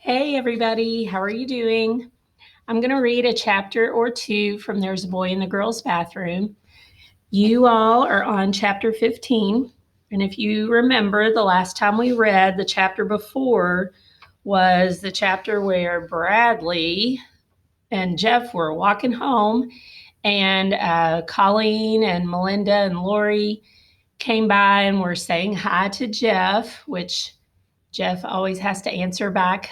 Hey, everybody. How are you doing? I'm going to read a chapter or two from There's a Boy in the Girls' Bathroom. You all are on chapter 15. And if you remember, the last time we read, the chapter before was the chapter where Bradley and Jeff were walking home, and Colleen and Melinda and Lori came by and were saying hi to Jeff, which Jeff always has to answer back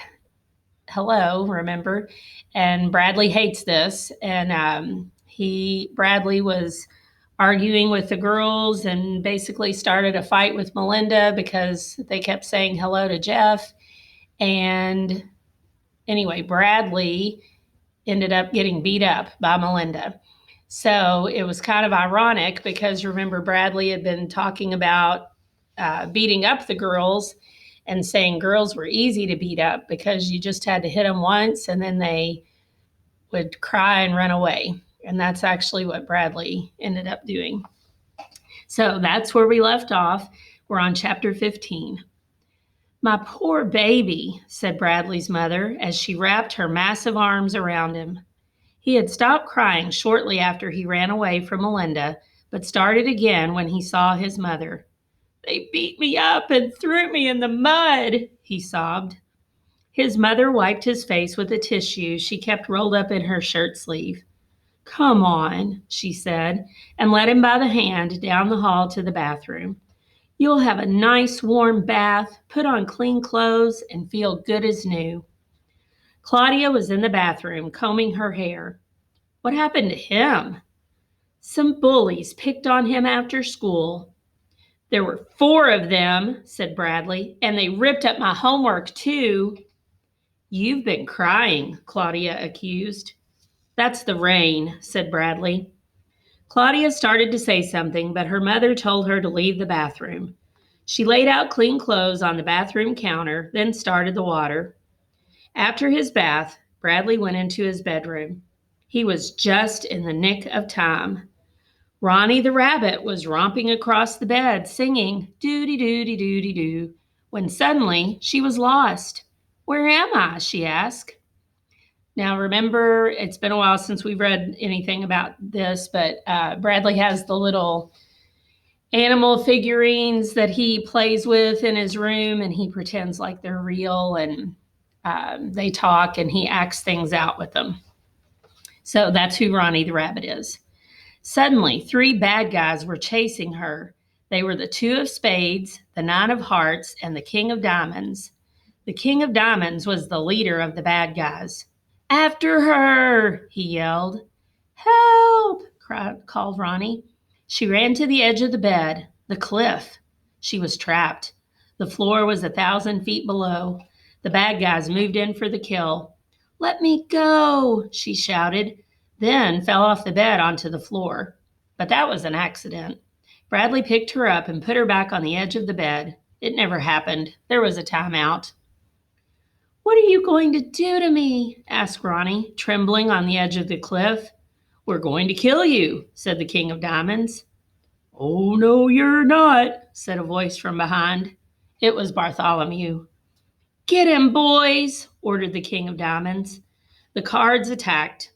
hello, remember? And Bradley hates this. And Bradley was arguing with the girls and basically started a fight with Melinda because they kept saying hello to Jeff. And anyway, Bradley ended up getting beat up by Melinda. So it was kind of ironic because remember, Bradley had been talking about beating up the girls and saying girls were easy to beat up because you just had to hit them once and then they would cry and run away. And that's actually what Bradley ended up doing. So that's where we left off. We're on chapter 15. My poor baby, said Bradley's mother as she wrapped her massive arms around him. He had stopped crying shortly after he ran away from Melinda, but started again when he saw his mother. They beat me up and threw me in the mud, he sobbed. His mother wiped his face with a tissue she kept rolled up in her shirt sleeve. Come on, she said, and led him by the hand down the hall to the bathroom. You'll have a nice warm bath, put on clean clothes, and feel good as new. Claudia was in the bathroom, combing her hair. What happened to him? Some bullies picked on him after school. There were 4 of them, said Bradley, and they ripped up my homework, too. You've been crying, Claudia accused. That's the rain, said Bradley. Claudia started to say something, but her mother told her to leave the bathroom. She laid out clean clothes on the bathroom counter, then started the water. After his bath, Bradley went into his bedroom. He was just in the nick of time. Ronnie the rabbit was romping across the bed, singing doo-dee-doo-dee-doo-dee-doo, when suddenly she was lost. Where am I? She asked. Now, remember, it's been a while since we've read anything about this, but Bradley has the little animal figurines that he plays with in his room, and he pretends like they're real, and they talk, and he acts things out with them. So that's who Ronnie the rabbit is. Suddenly, 3 bad guys were chasing her. They were the 2 of spades, the 9 of hearts, and the king of diamonds. The king of diamonds was the leader of the bad guys. After her, he yelled. Help, called Ronnie. She ran to the edge of the bed, the cliff. She was trapped. The floor was 1,000 feet below. The bad guys moved in for the kill. Let me go, she shouted, then fell off the bed onto the floor. But that was an accident. Bradley picked her up and put her back on the edge of the bed. It never happened. There was a timeout. What are you going to do to me? Asked Ronnie, trembling on the edge of the cliff. We're going to kill you, said the king of diamonds. Oh, no, you're not, said a voice from behind. It was Bartholomew. Get him, boys, ordered the king of diamonds. The cards attacked.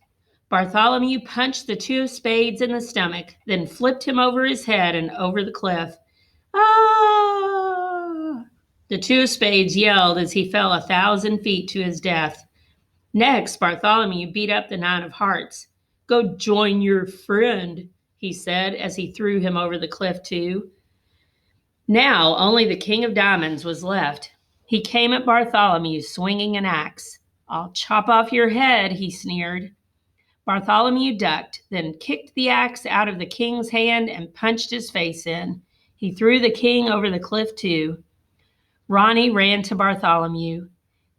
Bartholomew punched the 2 of spades in the stomach, then flipped him over his head and over the cliff. Ah! The 2 of spades yelled as he fell 1,000 feet to his death. Next, Bartholomew beat up the 9 of hearts. Go join your friend, he said as he threw him over the cliff too. Now only the king of diamonds was left. He came at Bartholomew swinging an axe. I'll chop off your head, he sneered. Bartholomew ducked, then kicked the axe out of the king's hand and punched his face in. He threw the king over the cliff too. Ronnie ran to Bartholomew.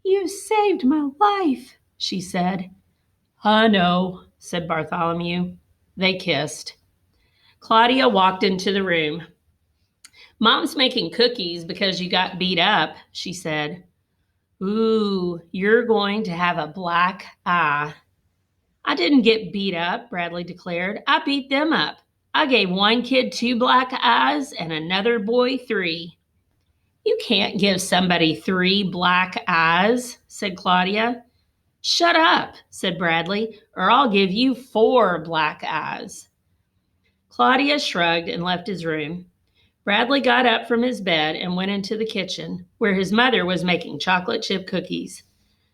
You saved my life, she said. I know, said Bartholomew. They kissed. Claudia walked into the room. Mom's making cookies because you got beat up, she said. Ooh, you're going to have a black eye. I didn't get beat up, Bradley declared. I beat them up. I gave one kid 2 black eyes and another boy 3. You can't give somebody 3 black eyes, said Claudia. Shut up, said Bradley, or I'll give you 4 black eyes. Claudia shrugged and left his room. Bradley got up from his bed and went into the kitchen, where his mother was making chocolate chip cookies.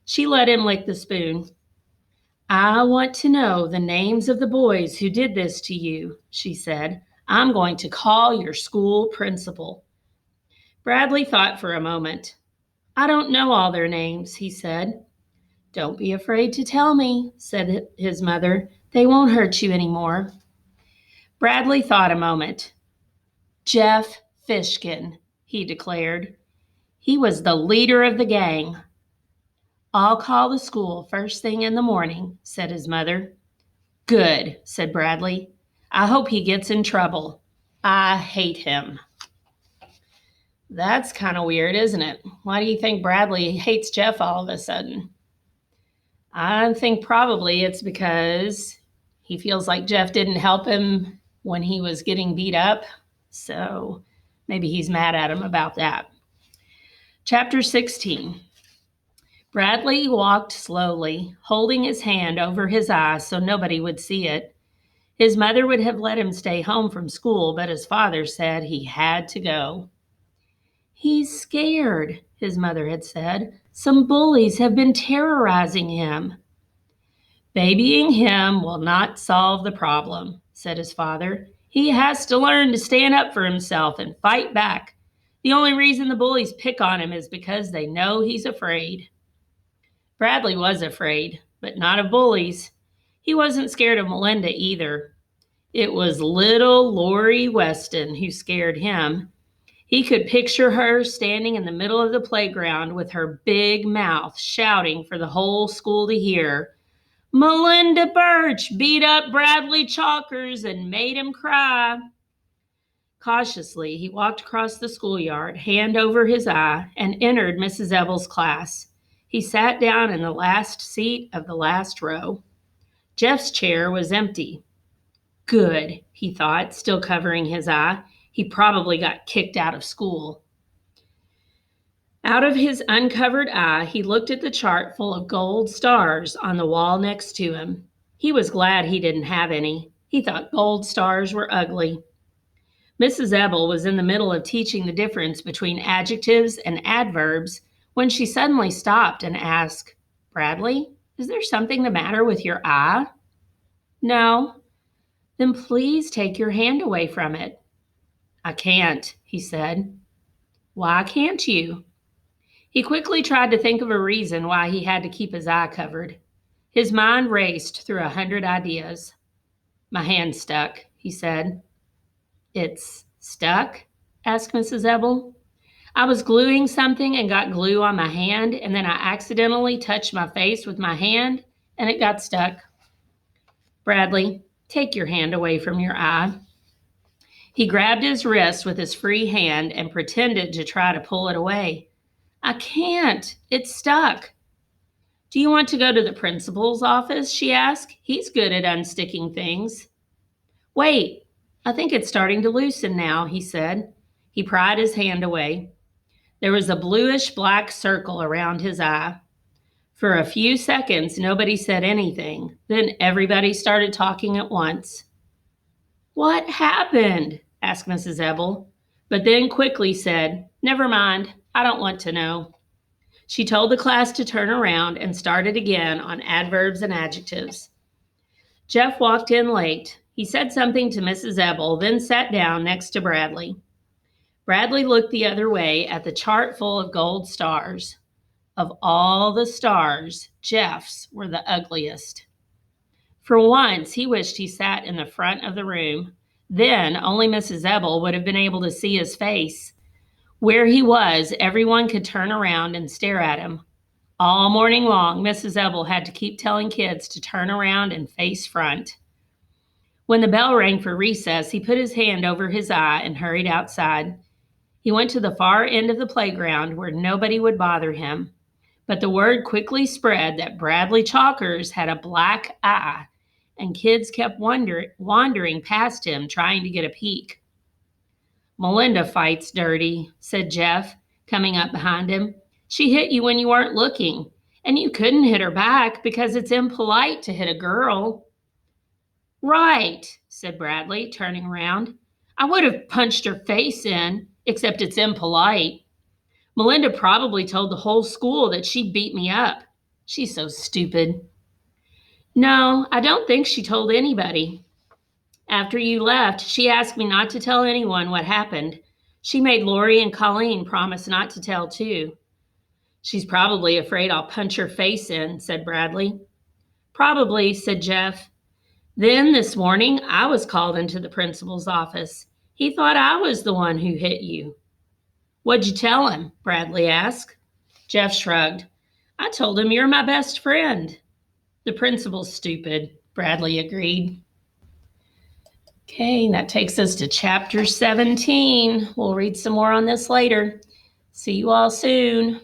She let him lick the spoon. I want to know the names of the boys who did this to you, she said. I'm going to call your school principal. Bradley thought for a moment. I don't know all their names, he said. Don't be afraid to tell me, said his mother. They won't hurt you anymore. Bradley thought a moment. Jeff Fishkin, he declared. He was the leader of the gang. I'll call the school first thing in the morning, said his mother. Good, said Bradley. I hope he gets in trouble. I hate him. That's kind of weird, isn't it? Why do you think Bradley hates Jeff all of a sudden? I think probably it's because he feels like Jeff didn't help him when he was getting beat up. So maybe he's mad at him about that. Chapter 16. Bradley walked slowly, holding his hand over his eye so nobody would see it. His mother would have let him stay home from school, but his father said he had to go. He's scared, his mother had said. Some bullies have been terrorizing him. Babying him will not solve the problem, said his father. He has to learn to stand up for himself and fight back. The only reason the bullies pick on him is because they know he's afraid. Bradley was afraid, but not of bullies. He wasn't scared of Melinda either. It was little Lori Weston who scared him. He could picture her standing in the middle of the playground with her big mouth shouting for the whole school to hear. Melinda Birch beat up Bradley Chalkers and made him cry. Cautiously, he walked across the schoolyard, hand over his eye, and entered Mrs. Ebel's class. He sat down in the last seat of the last row. Jeff's chair was empty. Good, he thought, still covering his eye. He probably got kicked out of school. Out of his uncovered eye, he looked at the chart full of gold stars on the wall next to him. He was glad he didn't have any. He thought gold stars were ugly. Mrs. Ebel was in the middle of teaching the difference between adjectives and adverbs when she suddenly stopped and asked, Bradley, is there something the matter with your eye? No. Then please take your hand away from it. I can't, he said. Why can't you? He quickly tried to think of a reason why he had to keep his eye covered. His mind raced through 100 ideas. My hand's stuck, he said. It's stuck? Asked Mrs. Ebel. I was gluing something and got glue on my hand, and then I accidentally touched my face with my hand, and it got stuck. Bradley, take your hand away from your eye. He grabbed his wrist with his free hand and pretended to try to pull it away. I can't. It's stuck. Do you want to go to the principal's office? She asked. He's good at unsticking things. Wait, I think it's starting to loosen now, he said. He pried his hand away. There was a bluish-black circle around his eye. For a few seconds, nobody said anything. Then everybody started talking at once. What happened? Asked Mrs. Ebel, but then quickly said, Never mind, I don't want to know. She told the class to turn around and started again on adverbs and adjectives. Jeff walked in late. He said something to Mrs. Ebel, then sat down next to Bradley. Bradley looked the other way at the chart full of gold stars. Of all the stars, Jeff's were the ugliest. For once, he wished he sat in the front of the room. Then only Mrs. Ebel would have been able to see his face. Where he was, everyone could turn around and stare at him. All morning long, Mrs. Ebel had to keep telling kids to turn around and face front. When the bell rang for recess, he put his hand over his eye and hurried outside. He went to the far end of the playground where nobody would bother him. But the word quickly spread that Bradley Chalkers had a black eye, and kids kept wandering past him trying to get a peek. Melinda fights dirty, said Jeff. coming up behind him. "She hit you when you weren't looking, and you couldn't hit her back because it's impolite to hit a girl." "Right," said Bradley, turning around. "I would have punched her face in, except it's impolite. Melinda probably told the whole school that she'd beat me up. She's so stupid." "No, I don't think she told anybody. After you left, she asked me not to tell anyone what happened. She made Lori and Colleen promise not to tell, too." "She's probably afraid I'll punch her face in," said Bradley. "Probably," said Jeff. "Then this morning, I was called into the principal's office. He thought I was the one who hit you." "What'd you tell him?" Bradley asked. Jeff shrugged. "I told him you're my best friend." "The principal's stupid," Bradley agreed. Okay, that takes us to chapter 17. We'll read some more on this later. See you all soon.